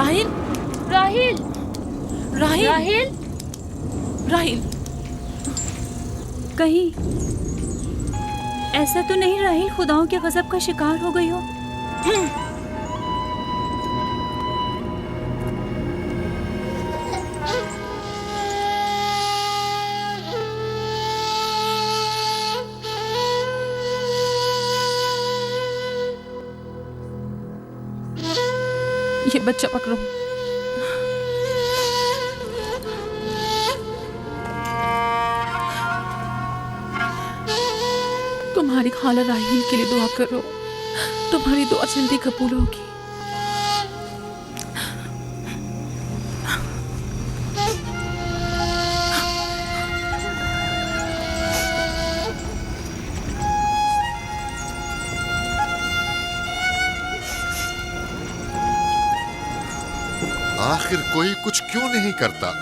राहिल, राहिल, राहिल, राहिल, राहिल। कहीं ऐसा तो नहीं राहिल खुदाओं के गजब का शिकार हो गई हो? ये बच्चा पकड़ो। तुम्हारी खाला राहिल के लिए दुआ करो, तुम्हारी दुआ जल्दी कबूल होगी। आखिर कोई कुछ क्यों नहीं करता?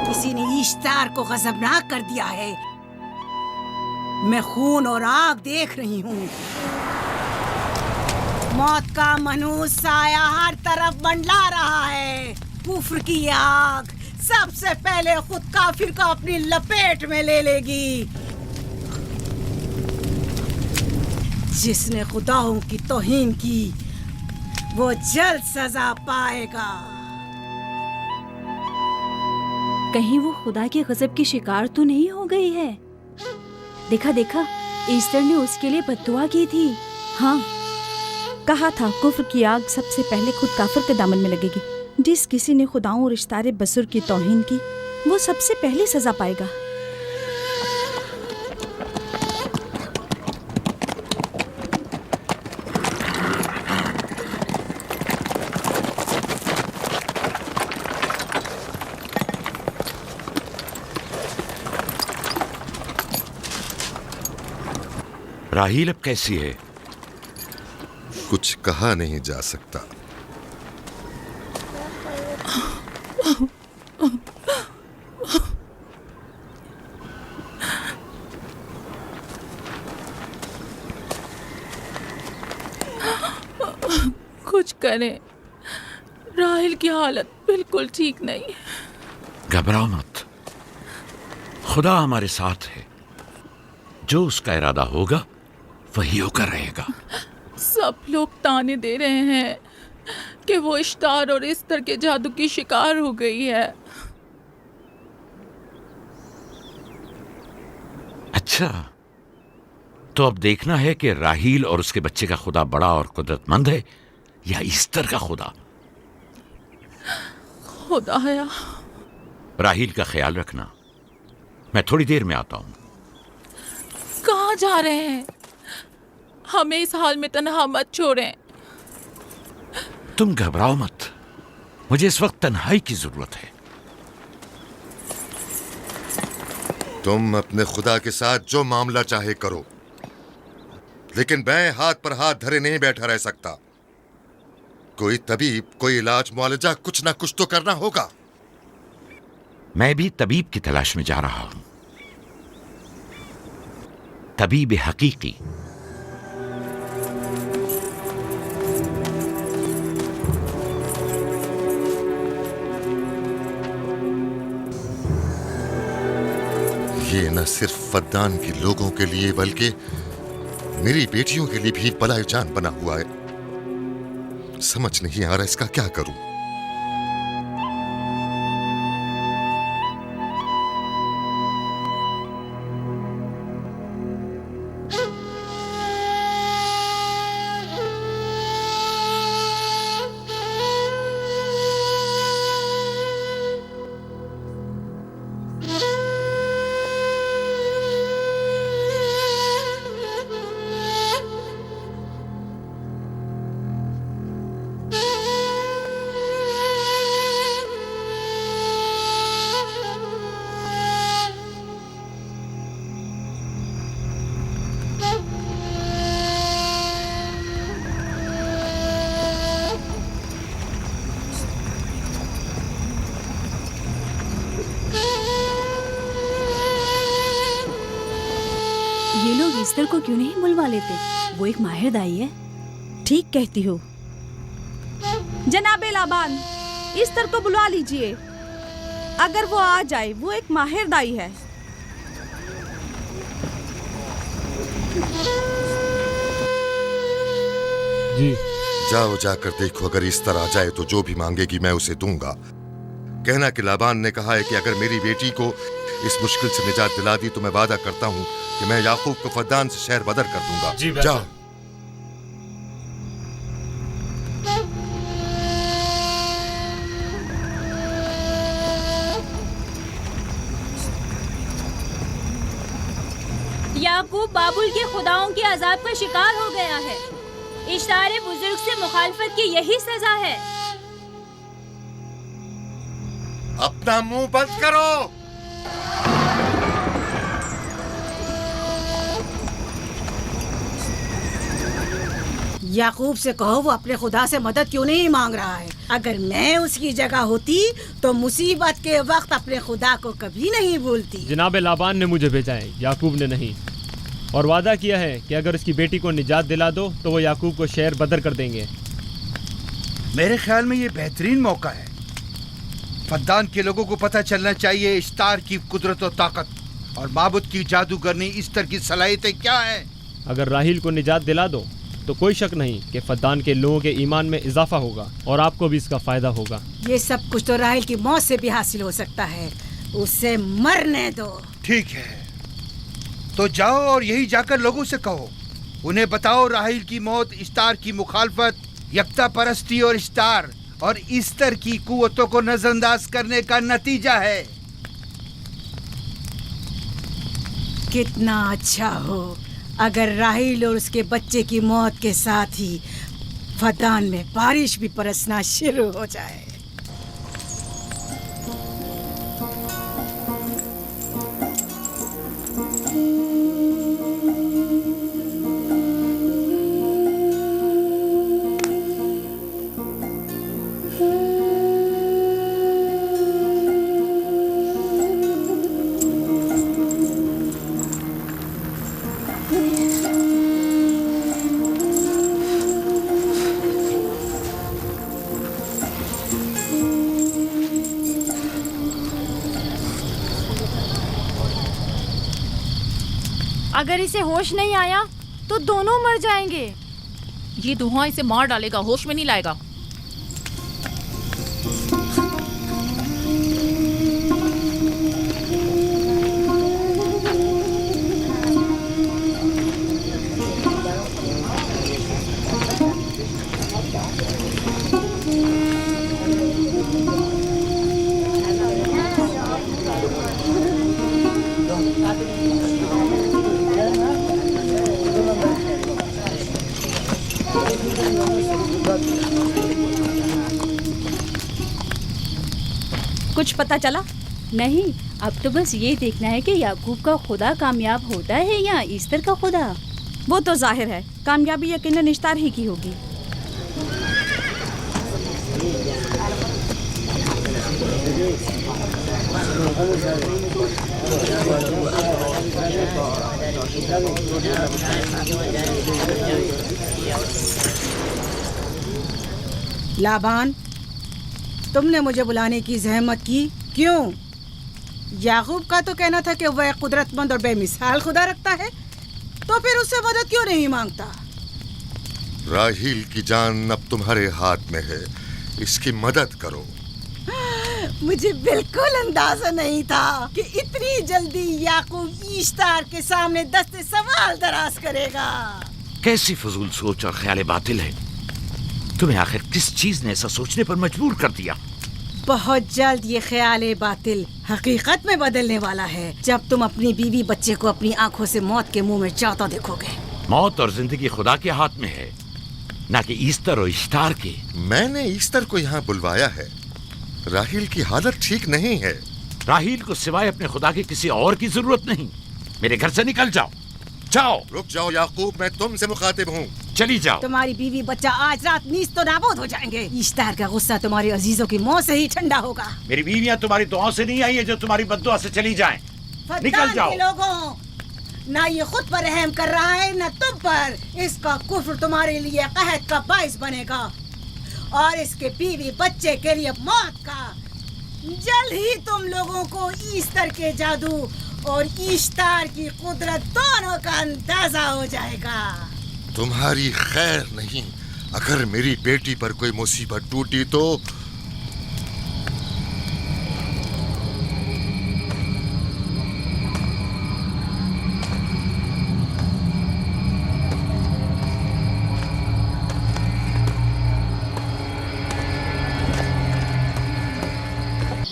किसी ने इश्तार को गजबनाक कर दिया है। मैं खून और आग देख रही हूँ। मौत का मनहूस साया हर तरफ मंडला रहा है। कुफ्र की आग सबसे पहले खुद काफिर को अपनी लपेट में ले लेगी। जिसने खुदाओं की तौहीन की वो जल्द सजा पाएगा। कहीं वो खुदा के गजब की शिकार तो नहीं हो गई है? देखा देखा, ईस्टर ने उसके लिए बद्दुआ की थी। हाँ, कहा था कुफ्र की आग सबसे पहले खुद काफिर के दामन में लगेगी। जिस किसी ने खुदाओं और इश्तारे बसुर की तौहीन की वो सबसे पहले सजा पाएगा। राहील अब कैसी है? कुछ कहा नहीं जा सकता। कुछ करें, राहिल की हालत बिल्कुल ठीक नहीं। घबराओ मत, खुदा हमारे साथ है। जो उसका इरादा होगा वही होकर रहेगा। सब लोग ताने दे रहे हैं कि वो इश्तार और इस्तर के जादू की शिकार हो गई है। अच्छा, तो अब देखना है कि राहील और उसके बच्चे का खुदा बड़ा और कुदरतमंद है या ईस्टर का खुदा। खुदाया, राहील का ख्याल रखना। मैं थोड़ी देर में आता हूं। कहाँ जा रहे हैं? हमें इस हाल में तन्हा मत छोड़ें। तुम घबराओ मत, मुझे इस वक्त तन्हाई की जरूरत है। तुम अपने खुदा के साथ जो मामला चाहे करो, लेकिन मैं हाथ पर हाथ धरे नहीं बैठा रह सकता। कोई तबीब, कोई इलाज, मुआलजा, कुछ ना कुछ तो करना होगा। मैं भी तबीब की तलाश में जा रहा हूं, तबीब हकीकी। ये न सिर्फ फद्दान के लोगों के लिए बल्कि मेरी बेटियों के लिए भी बलाए जान बना हुआ है। समझ नहीं आ रहा इसका क्या करूं। लोग ईस्टर को क्यों नहीं बुलवा लेते? वो एक माहिर दाई है। ठीक कहती हो। जनाबे लाबान, ईस्टर को बुलवा लीजिए। अगर वो आ जाए, वो एक माहिर दाई है। जी जाओ, जाकर देखो, अगर इस तरह आ जाए तो जो भी मांगेगी मैं उसे दूंगा। कहना कि लाबान ने कहा है कि अगर मेरी बेटी को इस मुश्किल से निजात दिला दी तो मैं वादा करता हूँ कि मैं याकूब को फद्दान से शहर बदर कर दूंगा। जी, जाओ। याकूब बाबुल के खुदाओं के अजाब का शिकार हो गया है। इश्तारे बुजुर्ग से मुखालफत की यही सजा है। अपना मुंह बंद करो। याकूब से कहो वो अपने खुदा से मदद क्यों नहीं मांग रहा है। अगर मैं उसकी जगह होती तो मुसीबत के वक्त अपने खुदा को कभी नहीं भूलती। जनाब लाबान ने मुझे भेजा है, याकूब ने नहीं, और वादा किया है कि अगर उसकी बेटी को निजात दिला दो तो वो याकूब को शहर बदर कर देंगे। मेरे ख्याल में ये बेहतरीन मौका है। फद्दान के लोगों को पता चलना चाहिए इश्तार की कुदरत और ताकत और माबुद की जादूगरनी ईस्टर की सलाहियतें क्या हैं। अगर राहील को निजात दिला दो तो कोई शक नहीं कि फद्दान के लोगों के ईमान में इजाफा होगा और आपको भी इसका फायदा होगा। ये सब कुछ तो राहिल की मौत से भी हासिल हो सकता है। उसे मरने दो। ठीक है, तो जाओ और यही जाकर लोगों से कहो, उन्हें बताओ राहील की मौत इश्तार की मुखालफत, यकता परस्ती और इश्तार और ईस्टर की कुव्वतों को नजरअंदाज करने का नतीजा है। कितना अच्छा हो अगर राहील और उसके बच्चे की मौत के साथ ही फद्दान में बारिश भी बरसना शुरू हो जाए। अगर इसे होश नहीं आया तो दोनों मर जाएंगे। ये धुआं इसे मार डालेगा, होश में नहीं लाएगा। कुछ पता चला? नहीं, अब तो बस ये देखना है कि याकूब का खुदा कामयाब होता है या ईस्टर का खुदा। वो तो जाहिर है, कामयाबी यकीनन इश्तार ही की होगी। लाबान, तुमने मुझे बुलाने की जहमत की, क्यों? याकूब का तो कहना था कि वह कुदरतमंद और बेमिसाल खुदा रखता है, तो फिर उससे मदद क्यों नहीं मांगता? राहील की जान अब तुम्हारे हाथ में है, इसकी मदद करो। मुझे बिल्कुल अंदाजा नहीं था कि इतनी जल्दी याकूब ईश्तार के सामने दस्ते सवाल दराज करेगा। कैसी फजूल सोच और ख्याल बातिल है। तुम्हें आखिर किस चीज ने ऐसा सोचने पर मजबूर कर दिया? बहुत जल्द ये ख्याल बातिल हकीकत में बदलने वाला है, जब तुम अपनी बीवी बच्चे को अपनी आंखों से मौत के मुंह में जाता देखोगे। मौत और जिंदगी खुदा के हाथ में है, ना कि ईस्टर और इश्तार के। मैंने ईस्टर को यहाँ बुलवाया है। राहील की हालत ठीक नहीं है। राहील को सिवाय अपने खुदा के किसी और की जरूरत नहीं। मेरे घर से निकल जाओ। जाओ। रुक जाओ याकूब, मैं तुमसे मुखातिब हूँ। चली जाओ। तुम्हारी बीवी बच्चा आज रात नीस तो नाबूद हो जाएंगे। ईश्तार का गुस्सा तुम्हारे अजीजों की मौत से ही ठंडा होगा। मेरी बीवियां तुम्हारी दुआओं से नहीं आई है जो तुम्हारी बद्दुआ से चली जाएं। निकल जाओ। लोगों, ना ये खुद पर रहम कर रहा है न तुम पर। इसका कुफ्र तुम्हारे लिए कहत का बाइस बनेगा और इसके बीवी बच्चे के लिए मौत का। जल्द ही तुम लोगों को ईस्टर के जादू और ईस्टर की कुदरत दोनों का अंदाजा हो जाएगा। तुम्हारी खैर नहीं। अगर मेरी बेटी पर कोई मुसीबत टूटी तो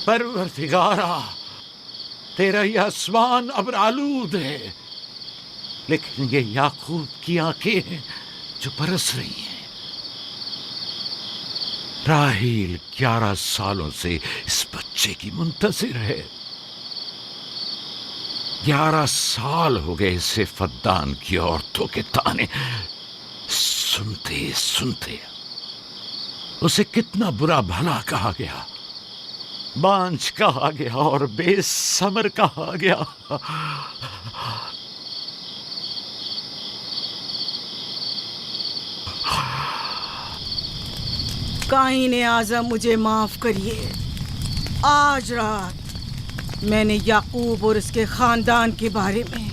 परवरदिगारा, तेरा ये आसमान अब आलूद है, लेकिन ये याकूब की आंखें हैं जो बरस रही हैं। राहील 11 सालों से इस बच्चे की मुंतजिर है। 11 साल हो गए इसे फद्दान की औरतों के ताने सुनते सुनते। उसे कितना बुरा भला कहा गया, बांझ कहा गया और बेसमर कहा गया। काईने आज़म, मुझे माफ करिए। आज रात मैंने याकूब और उसके खानदान के बारे में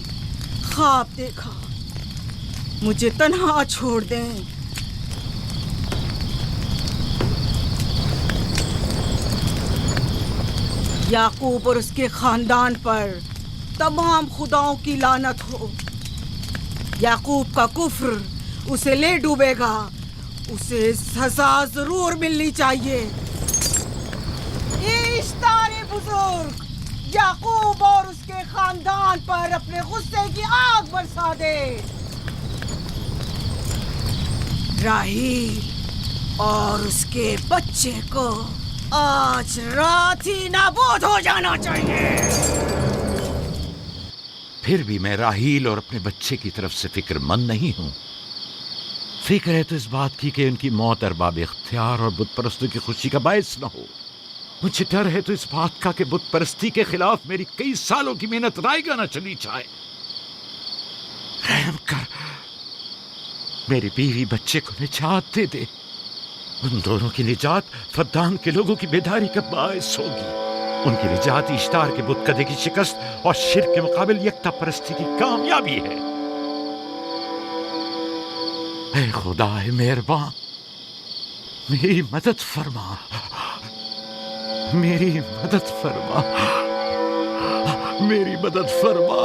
ख्वाब देखा। मुझे तन्हा छोड़ दें। याकूब और उसके खानदान पर तमाम खुदाओं की लानत हो। याकूब का कुफ्र उसे ले डूबेगा। उसे सजा जरूर मिलनी चाहिए। इश्तारे बुजुर्ग, याकूब और उसके खानदान पर अपने गुस्से की आग बरसा दे। राहील और उसके बच्चे को आज रात ही नाबूद हो जाना चाहिए। फिर भी मैं राहील और अपने बच्चे की तरफ से फिक्रमंद नहीं हूं। फिक्र है तो इस बात की कि उनकी मौत अरबाब इख्तियार और बुत परस्तों की खुशी का बायस न हो। मुझे डर है तो इस बात का कि बुत परस्ती के खिलाफ मेरी कई सालों की मेहनत रायगा न चली जाए। रहम कर, मेरी बीवी बच्चे को निजात दे दे। उन दोनों की निजात फद्दान के लोगों की बेदारी का बायस होगी। उनकी निजात इश्तार के बुत कदे की शिकस्त और शिर्क के मुकाबिल यकता परस्ती की कामयाबी है। ऐ खुदा है मेहरबान, मेरी मदद फरमा, मेरी मदद फरमा, मेरी मदद फरमा।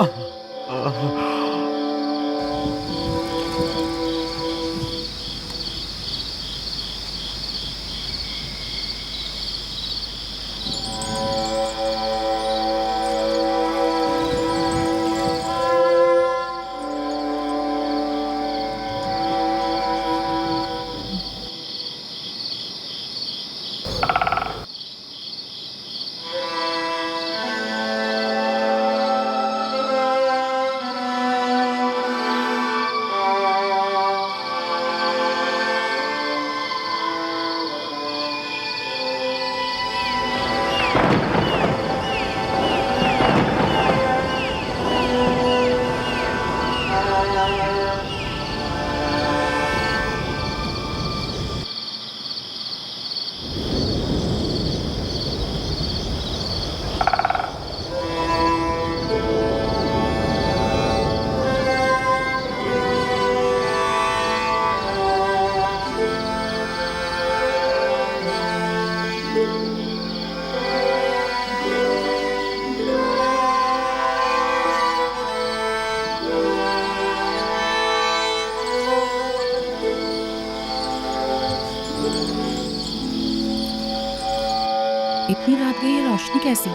इतनी रात गई, ये रोशनी कैसी?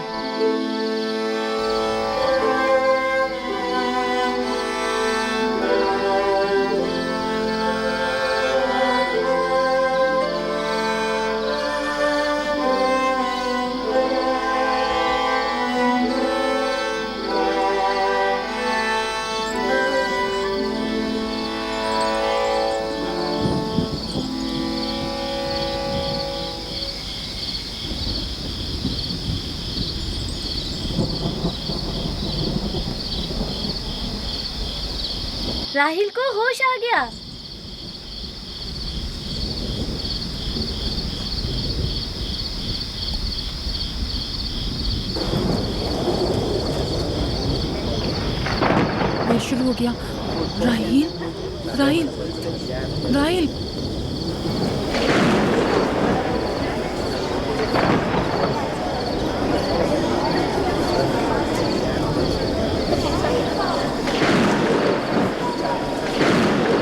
राहिल को होश आ गया। ये शुरू हो गया। राहिल, राहिल, राहिल।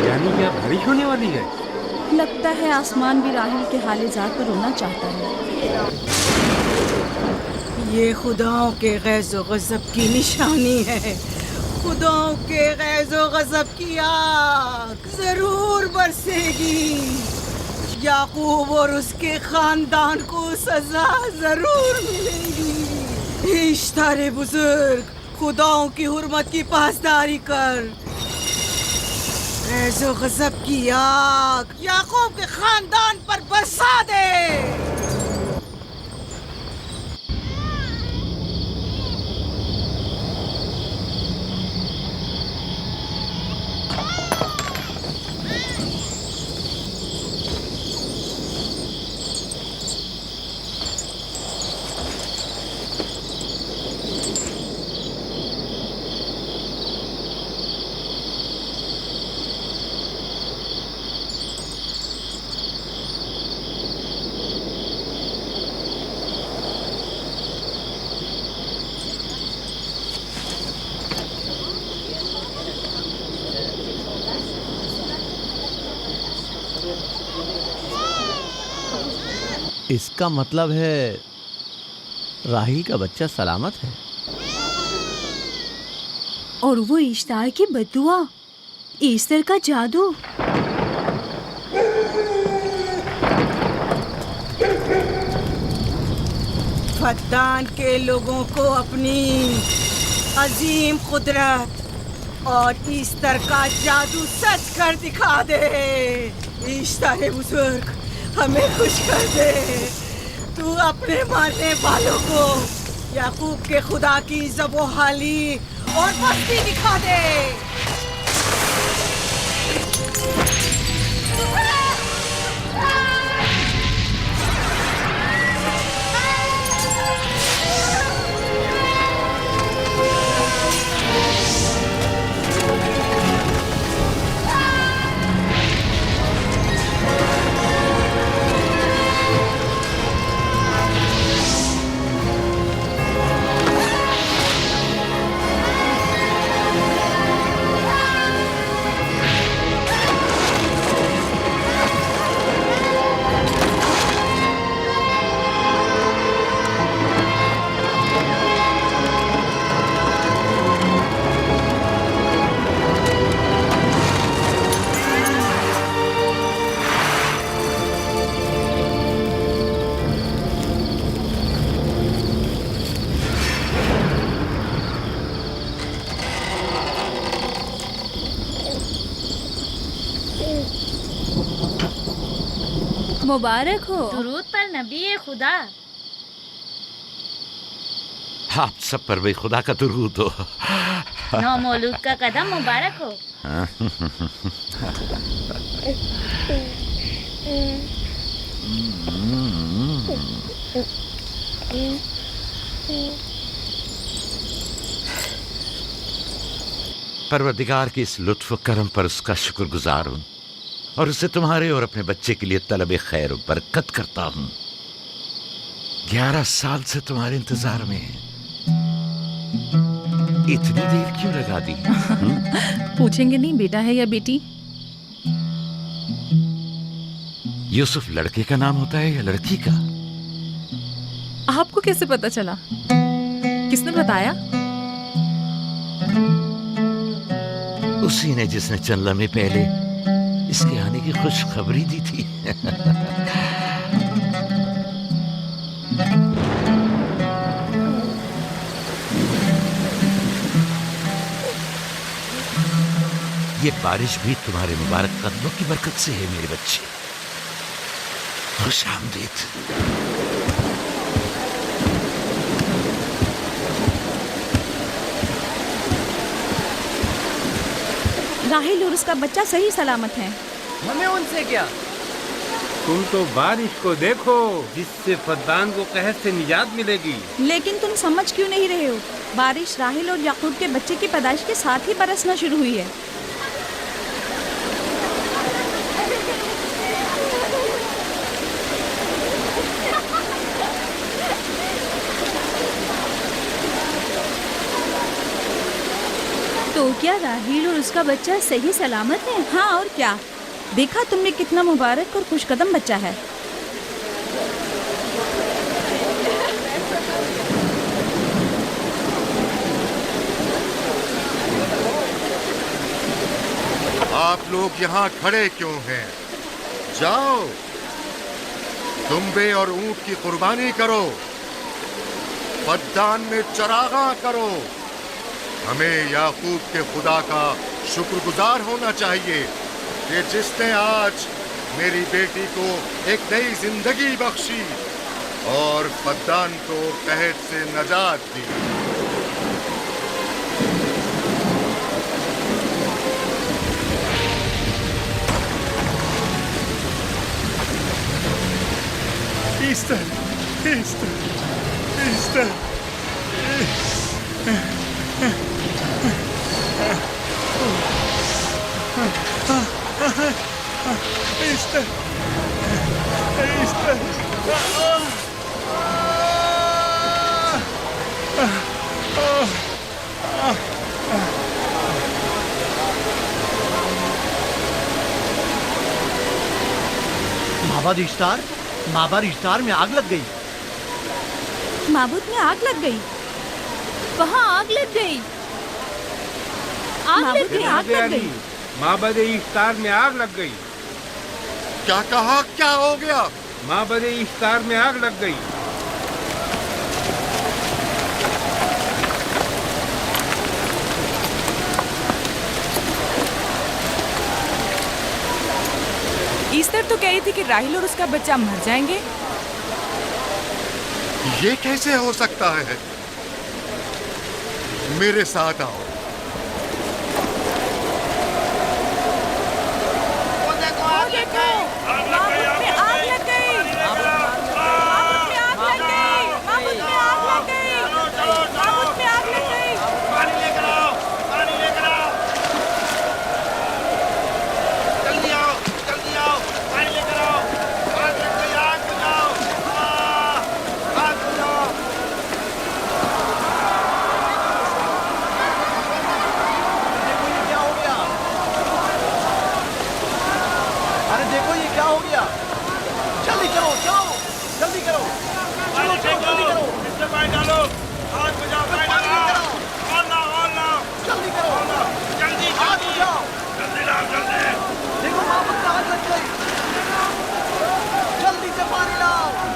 यानी क्या बारिश होने वाली है? लगता है आसमान भी राहिल के हाल-ए-ज़ात पर रोना चाहता है। ये खुदाओं के गैज़ो गज़ब की निशानी है। खुदाओं के गैज़ो गज़ब की आग जरूर बरसेगी। याकूब और उसके खानदान को सजा जरूर मिलेगी। इश्तारे बुजुर्ग, खुदाओं की हुर्मत की पासदारी कर। गैज़ो गज़ब की आग याकूब के खानदान पर बरसा दे। इसका मतलब है राहिल का बच्चा सलामत है। और वो इश्तार की बद्दुआ, ईस्टर का जादू। फद्दान के लोगों को अपनी अजीम कुदरत और ईस्टर का जादू सच कर दिखा दे। ईस्टर बुजुर्ग, हमें खुश कर दे। तू अपने मारने वालों को याकूब के खुदा की ज़बोहाली और मस्ती दिखा दे। मुबारक हो दुरूद पर नबी खुदा। आप सब पर भी खुदा का दुरूद हो। नौ मौलूद का कदम मुबारक हो। परवरदिगार की इस लुत्फ करम पर उसका शुक्रगुजार हूँ और उसे तुम्हारे और अपने बच्चे के लिए तलब खैर और बरकत करता हूँ। 11 साल से तुम्हारे इंतजार में है। इतनी देर क्यों लगा दी? पूछेंगे नहीं बेटा है या बेटी? यूसुफ लड़के का नाम होता है या लड़की का? आपको कैसे पता चला? किसने बताया? उसी ने जिसने चंद लम्हे पहले इसके आने की खुशखबरी दी थी। ये बारिश भी तुम्हारे मुबारक कदमों की बरकत से है मेरे बच्चे। खुश आमदीद। राहिल और उसका बच्चा सही सलामत हैं। हमें उनसे क्या? तुम तो बारिश को देखो, जिससे फद्दान को कहर से निजात मिलेगी। लेकिन तुम समझ क्यों नहीं रहे हो? बारिश राहिल और याकूब के बच्चे की पैदाइश के साथ ही बरसना शुरू हुई है। तो क्या राहिल और उसका बच्चा सही सलामत है? हाँ और क्या, देखा तुमने कितना मुबारक और खुशकदम बच्चा है। आप लोग यहाँ खड़े क्यों हैं? जाओ, दुम्बे और ऊंट की कुर्बानी करो, फद्दान में चरागा करो। हमें याकूब के खुदा का शुक्रगुजार होना चाहिए कि जिसने आज मेरी बेटी को एक नई जिंदगी बख्शी और फद्दान को कहर से नजात दी। Easter, Easter, Easter. Easter, Easter. माबाद इश्तार, माबाद इश्तार में आग लग गई। माबूद में आग लग गई। वहाँ आग लग गई। माबूद में आग लग गई। माबद इफ्तार में आग लग गई। क्या कहा? क्या हो गया? माबद इफ्तार में आग लग गई। ईस्टर तो कह रही थी कि राहिल और उसका बच्चा मर जाएंगे। ये कैसे हो सकता है? मेरे साथ आओ।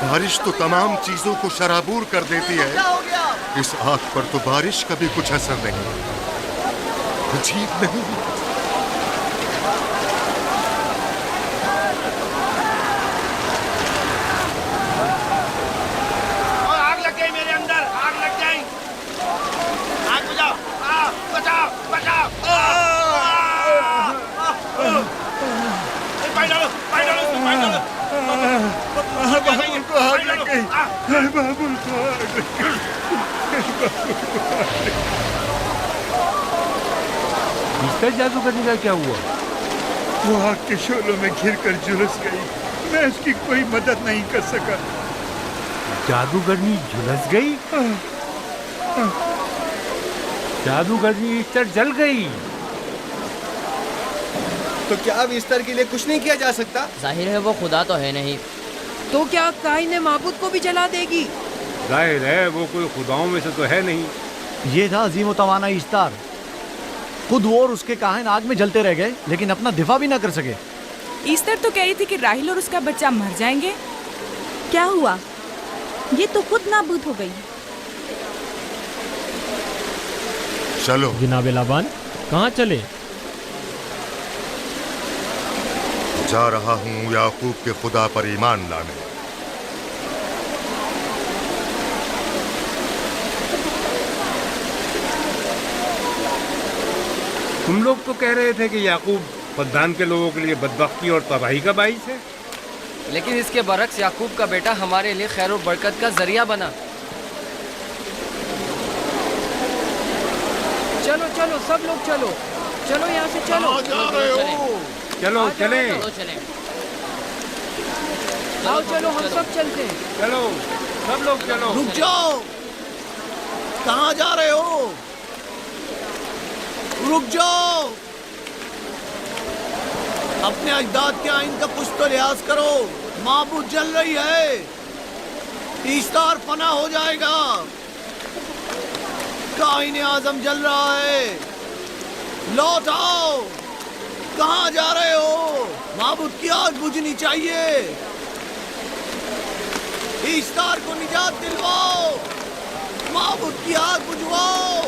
बारिश तो तमाम चीजों को शराबूर कर देती है, इस आग पर तो बारिश का भी कुछ असर नहीं। अजीब नहीं? आग लग गई मेरे अंदर, आग लग गई। आग बुझाओ, बचाओ, बचाओ। पानी डालो, पानी डालो, पानी डालो। बाबुल को आग लग गई। बाबुल को आग लग गई। ईस्टर जादूगरनी का क्या हुआ? वो आग के शोलों में घिरकर झुलस गई। मैं उसकी कोई मदद नहीं कर सका। जादूगरनी झुलस गई? जादूगरनी ईस्टर जल गई। तो क्या अब ईस्टर के लिए कुछ नहीं किया जा सकता? जाहिर है वो खुदा तो है नहीं। तो क्या काइन माबूद को भी जला देगी? जाहिर है वो कोई खुदाओं में से तो है नहीं। ये था अजीम व तवाना इश्तार। खुद वो और उसके काहिन आग में जलते रह गए, लेकिन अपना दिफा भी ना कर सके। ईस्टर तो कह रही थी कि राहिल और उसका बच्चा मर जाएंगे। क्या हुआ? ये तो खुद नाबूद हो गई। चलो जनाब लाबान, कहाँ चले? जा रहा हूँ याकूब के खुदा पर ईमान लाने। तुम लोग तो कह रहे थे कि याकूब फद्दान के लोगों के लिए बदबख्ती और तबाही का बाइस है। लेकिन इसके बरक्स याकूब का बेटा हमारे लिए खैर और बरकत का जरिया बना। चलो चलो सब लोग चलो, चलो यहाँ से चलो। चलो चले। आओ चलो हम सब चलते हैं। चलो सब लोग चलो। रुक जाओ, कहाँ जा रहे हो? रुक जाओ, अपने अजदाद के आइन का कुछ तो लिहाज करो। माबूद जल रही है, ईस्तार फना हो जाएगा। काइन आजम जल रहा है, लौट आओ। कहाँ जा रहे हो? माबूद की आग बुझनी चाहिए। ईस्तार को निजात दिलवाओ, माबूद की आग बुझवाओ।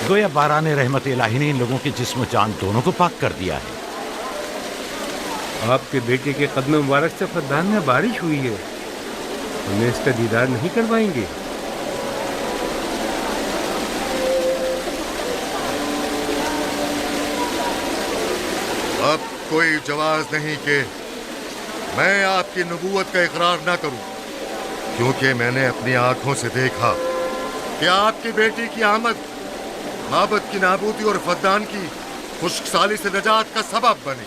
गोया बारान रहमत इलाही ने इन लोगों के जिस्म जान दोनों को पाक कर दिया है। आपके बेटे के कदम मुबारक से फद्दान में बारिश हुई है, हमें इसका दीदार नहीं करवाएंगे? अब कोई जवाज नहीं कि मैं आपकी नबूवत का इकरार ना करूं, क्योंकि मैंने अपनी आंखों से देखा कि आपकी बेटी की आमद माबद की नाबूदी और फद्दान की खुश्कसाली से नजात का सबब बनी।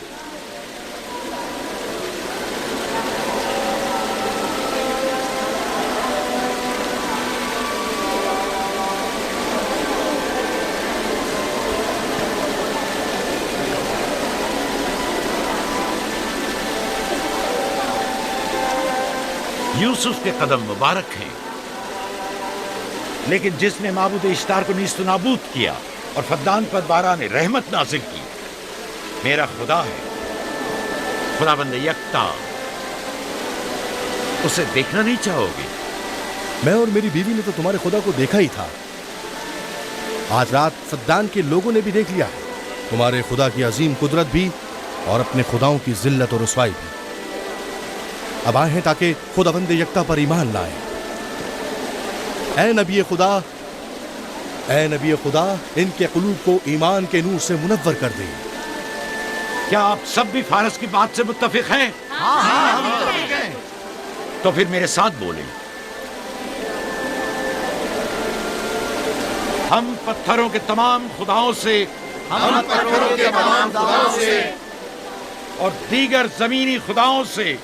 यूसुफ के कदम मुबारक हैं, लेकिन जिसने माबूद इश्तार को नीस्त नाबूद किया और फद्दान पर बारान रहमत नाजिल की, मेरा खुदा है, खुदाबंद यकता। उसे देखना नहीं चाहोगे? मैं और मेरी बीवी ने तो तुम्हारे खुदा को देखा ही था। आज रात फद्दान के लोगों ने भी देख लिया है, तुम्हारे खुदा की अजीम कुदरत भी और अपने खुदाओं की जिल्लत और रुसवाई भी। अब आए हैं ताकि खुदाबंद यकता पर ईमान लाएं। ऐ नबी खुदा, इनके कुलूब को ईमान के नूर से मुनव्वर कर दे। क्या आप सब भी फारस की बात से मुत्तफिक हैं? हाँ, हम मुत्तफिक हैं। तो फिर मेरे साथ बोलें। हम पत्थरों के तमाम खुदाओं से और दीगर जमीनी खुदाओं से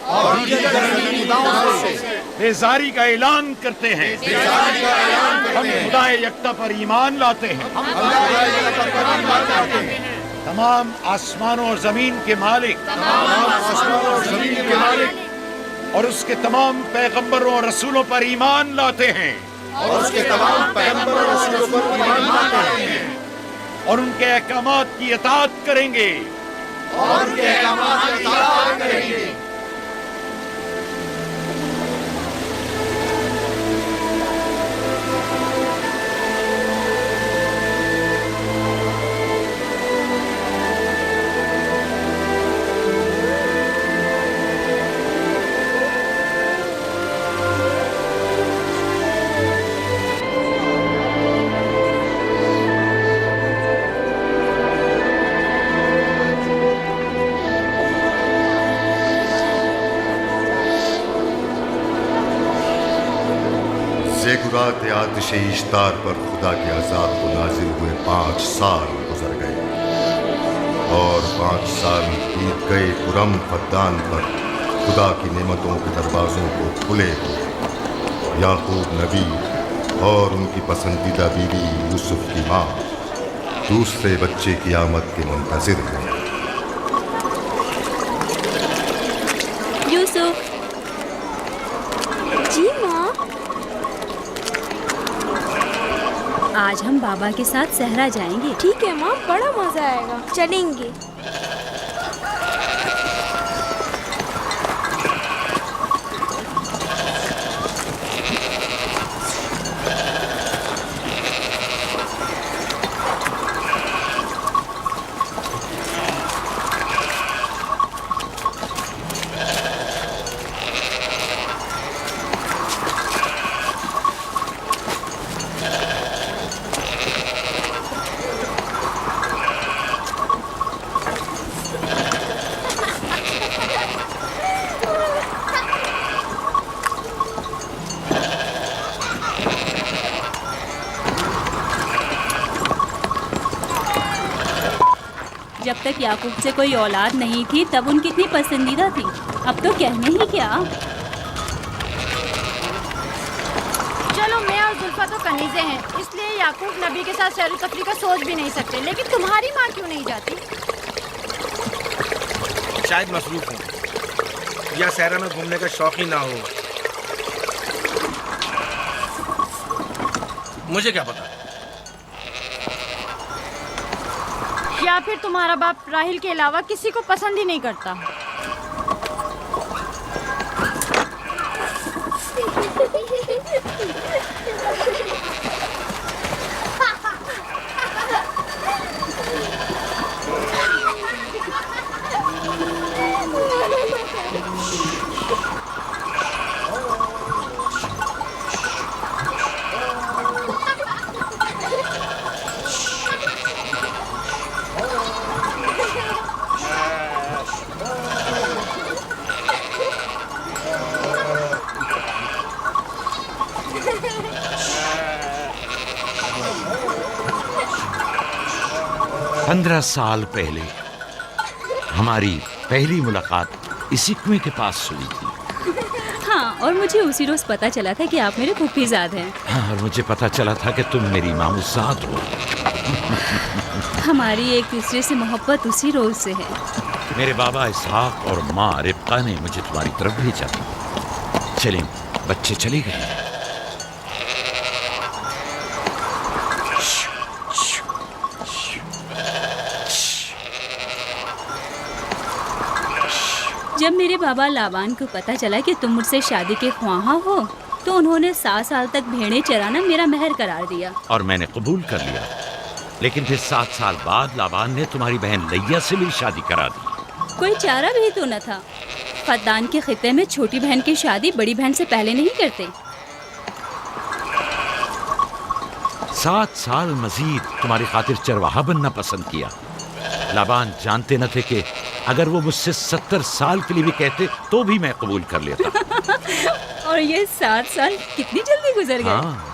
बेजारी का ऐलान करते हैं। हम खुदा यकता पर ईमान लाते हैं। तमाम आसमानों और जमीन के मालिक और उसके तमाम पैगंबरों और रसूलों पर ईमान लाते हैं और उनके अहकामात की इताअत करेंगे। साथ आतिश इश्तार पर खुदा के अजाब को नाजिल हुए 5 साल गुजर गए और 5 साल बीत गए कुरम फद्दान पर खुदा की नेमतों के दरवाजों को खुले हुए। याकूब नबी और उनकी पसंदीदा बीवी यूसुफ की माँ दूसरे बच्चे की आमद के मुंतजिर हैं। यूसुफ। जी माँ। आज हम बाबा के साथ सहरा जाएंगे। ठीक है माँ, बड़ा मजा आएगा, चलेंगे। जब तक याकूब से कोई औलाद नहीं थी तब उनकी इतनी पसंदीदा थी, अब तो कहने ही क्या। चलो, मैं और जुल्फा तो कनीज़े हैं, इसलिए याकूब नबी के साथ सैर तफरीह का सोच भी नहीं सकते। लेकिन तुम्हारी माँ क्यों नहीं जाती? शायद मसरूफ हूँ या सहरा में घूमने का शौक ही ना हो, मुझे क्या पता। या फिर तुम्हारा बाप राहिल के अलावा किसी को पसंद ही नहीं करता। पंद्रह साल पहले हमारी पहली मुलाकात इसी कुएं के पास हुई थी। हाँ, और मुझे उसी रोज पता चला था कि आप मेरे फूफीजाद हैं। हाँ, और मुझे पता चला था कि तुम मेरी मामूजाद हो। हमारी एक दूसरे से मोहब्बत उसी रोज से है। मेरे बाबा इसहाक और माँ रिब्का ने मुझे तुम्हारी तरफ भेजा था। चलें, बच्चे चले गए। जब मेरे बाबा लाबान को पता चला कि तुम मुझसे शादी के ख्वाहा हो तो उन्होंने 7 साल तक भेड़ें चराना मेरा महर करार दिया। और मैंने कबूल कर लिया। लेकिन फिर 7 साल बाद लाबान ने तुम्हारी बहन लैया से भी शादी करा दी। कोई चारा भी तो न था। फद्दान के खित्ते में छोटी बहन की शादी बड़ी बहन से पहले नहीं करते। 7 साल मजीद तुम्हारी खातिर चरवाहा बनना पसंद किया। लाबान जानते न थे कि अगर वो मुझसे 70 साल के लिए भी कहते तो भी मैं कबूल कर लेता। और ये 7 साल कितनी जल्दी गुजर गए। हाँ।